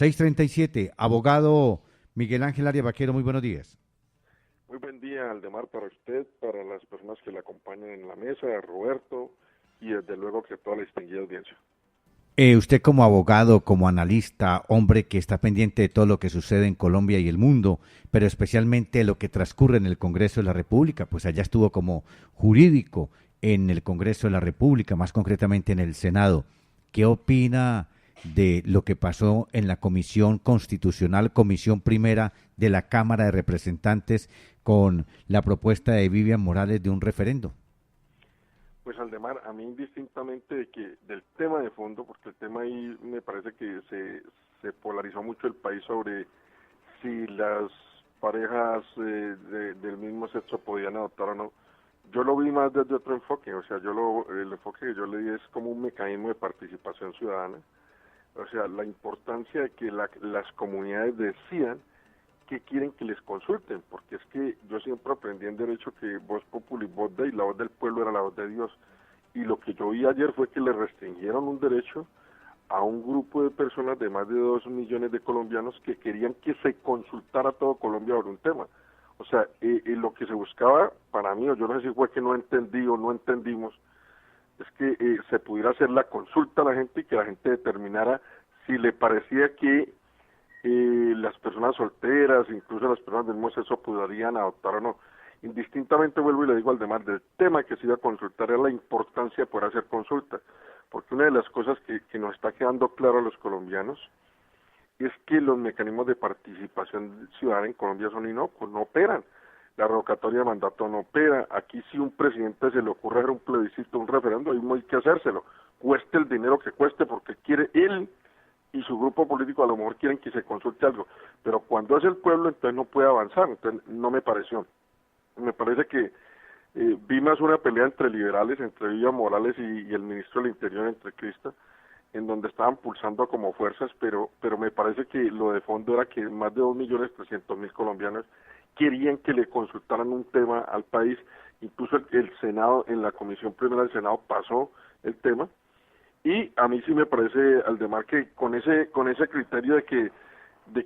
6:37, abogado Miguel Ángel Arias Vaquero, muy buenos días. Muy buen día, Aldemar, para usted, para las personas que le acompañan en la mesa, a Roberto y desde luego que toda la distinguida audiencia. Usted como abogado, como analista, hombre que está pendiente de todo lo que sucede en Colombia y el mundo, pero especialmente lo que transcurre en el Congreso de la República, pues allá estuvo como jurídico en el Congreso de la República, más concretamente en el Senado. ¿Qué opina de lo que pasó en la Comisión Constitucional, Comisión Primera de la Cámara de Representantes, con la propuesta de Vivian Morales de un referendo? Pues Aldemar, a mí indistintamente del tema de fondo, porque el tema ahí me parece que se polarizó mucho el país sobre si las parejas del mismo sexo podían adoptar o no. Yo lo vi más desde otro enfoque, o sea, el enfoque que yo le di es como un mecanismo de participación ciudadana, o sea, la importancia de que las comunidades decidan qué quieren que les consulten, porque es que yo siempre aprendí en derecho que voz populi, voz Dei, la voz del pueblo era la voz de Dios, y lo que yo vi ayer fue que le restringieron un derecho a un grupo de personas de más de 2 millones de colombianos que querían que se consultara todo Colombia sobre un tema. O sea, lo que se buscaba, para mí, o yo no sé si fue que no entendí o no entendimos, es que se pudiera hacer la consulta a la gente y que la gente determinara si le parecía que las personas solteras, incluso las personas del mismo sexo, podrían adoptar o no. Indistintamente, vuelvo y le digo al demás, del tema que se iba a consultar es la importancia de poder hacer consulta, porque una de las cosas que nos está quedando claro a los colombianos es que los mecanismos de participación ciudadana en Colombia son inocuos, no operan. La revocatoria de mandato no opera. Aquí si un presidente se le ocurre hacer un plebiscito, un referendo, ahí mismo hay que hacérselo, cueste el dinero que cueste, porque quiere él y su grupo político a lo mejor quieren que se consulte algo, pero cuando es el pueblo entonces no puede avanzar, entonces no me pareció. Me parece que vi más una pelea entre liberales, entre Vivian Morales y el ministro del Interior, entre Crista, en donde estaban pulsando como fuerzas, pero me parece que lo de fondo era que más de 2.300.000 colombianos querían que le consultaran un tema al país, incluso el Senado, en la Comisión Primera del Senado pasó el tema, y a mí sí me parece, Aldemar, que con ese criterio de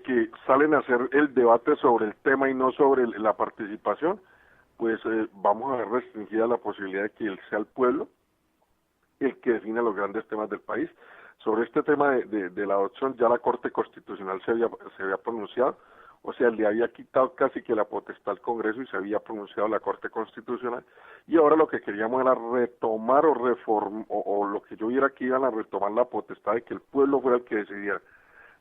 que salen a hacer el debate sobre el tema y no sobre la participación, pues vamos a ver restringida la posibilidad de que él sea el pueblo el que defina los grandes temas del país. Sobre este tema de la adopción, ya la Corte Constitucional se había pronunciado, o sea, le había quitado casi que la potestad al Congreso y se había pronunciado la Corte Constitucional, y ahora lo que queríamos era retomar o reformar, o lo que yo viera que iban a retomar la potestad de que el pueblo fuera el que decidiera.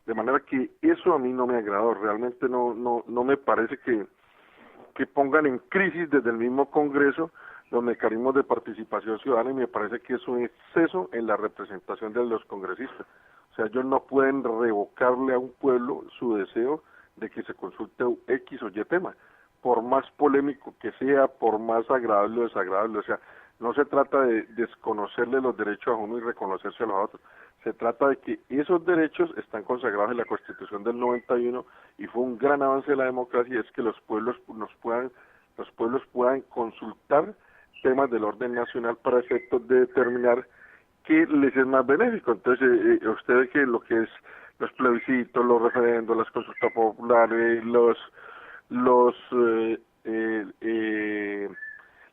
De manera que eso a mí no me agradó, realmente no me parece que pongan en crisis desde el mismo Congreso los mecanismos de participación ciudadana, y me parece que es un exceso en la representación de los congresistas. O sea, ellos no pueden revocarle a un pueblo su deseo de que se consulte X o Y tema, por más polémico que sea, por más agradable o desagradable. O sea, no se trata de desconocerle los derechos a uno y reconocérselos a otro. Se trata de que esos derechos están consagrados en la Constitución del 91 y fue un gran avance de la democracia, es que los pueblos puedan consultar temas del orden nacional para efectos de determinar qué les es más benéfico. Entonces, ustedes que lo que es los plebiscitos, los referendos, las consultas populares, los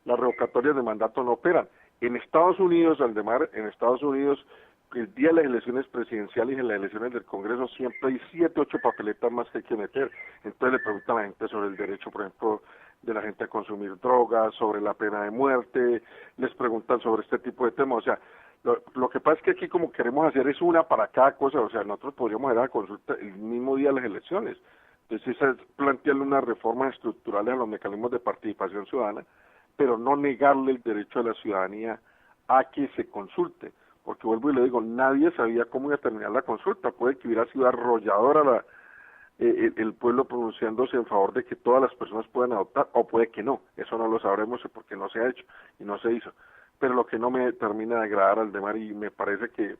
las revocatorias de mandato no operan. En Estados Unidos, Aldemar, en Estados Unidos, el día de las elecciones presidenciales y en las elecciones del Congreso siempre hay 7, 8 papeletas más que hay que meter. Entonces le preguntan a la gente sobre el derecho, por ejemplo, de la gente a consumir drogas, sobre la pena de muerte, les preguntan sobre este tipo de temas. O sea, lo que pasa es que aquí como queremos hacer es una para cada cosa, o sea, nosotros podríamos ir a la consulta el mismo día de las elecciones. Entonces esa es plantearle unas reformas estructurales a los mecanismos de participación ciudadana, pero no negarle el derecho a la ciudadanía a que se consulte, porque vuelvo y le digo, nadie sabía cómo iba a terminar la consulta, puede que hubiera sido arrolladora el pueblo pronunciándose en favor de que todas las personas puedan adoptar, o puede que no, eso no lo sabremos porque no se ha hecho y no se hizo, pero lo que no me termina de agradar al Aldemar, y me parece que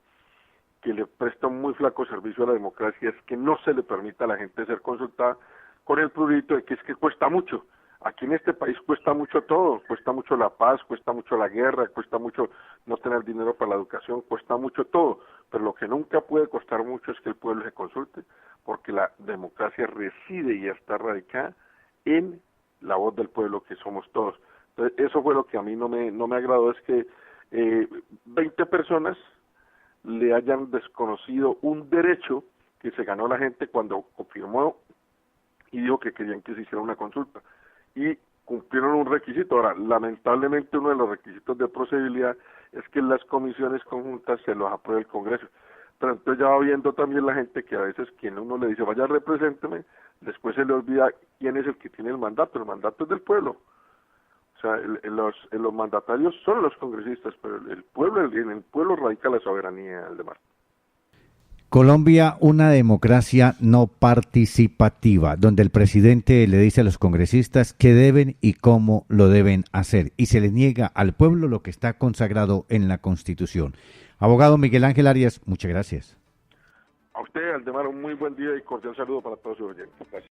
le presta un muy flaco servicio a la democracia, es que no se le permita a la gente ser consultada con el prurito de que es que cuesta mucho. Aquí en este país cuesta mucho todo, cuesta mucho la paz, cuesta mucho la guerra, cuesta mucho no tener dinero para la educación, cuesta mucho todo, pero lo que nunca puede costar mucho es que el pueblo se consulte, porque la democracia reside y está radicada en la voz del pueblo que somos todos. Entonces, eso fue lo que a mí no me agradó, es que 20 personas le hayan desconocido un derecho que se ganó la gente cuando confirmó y dijo que querían que se hiciera una consulta. Y cumplieron un requisito. Ahora, lamentablemente uno de los requisitos de procedibilidad es que las comisiones conjuntas se los apruebe el Congreso. Pero entonces ya va viendo también la gente que a veces quien uno le dice, vaya, represénteme, después se le olvida quién es el que tiene el mandato es del pueblo. O sea, los mandatarios son los congresistas, pero el pueblo, en el pueblo radica la soberanía, Aldemar. Colombia, una democracia no participativa, donde el presidente le dice a los congresistas qué deben y cómo lo deben hacer, y se le niega al pueblo lo que está consagrado en la Constitución. Abogado Miguel Ángel Arias, muchas gracias. A usted, Aldemar, un muy buen día y cordial saludo para todos sus oyentes. Gracias.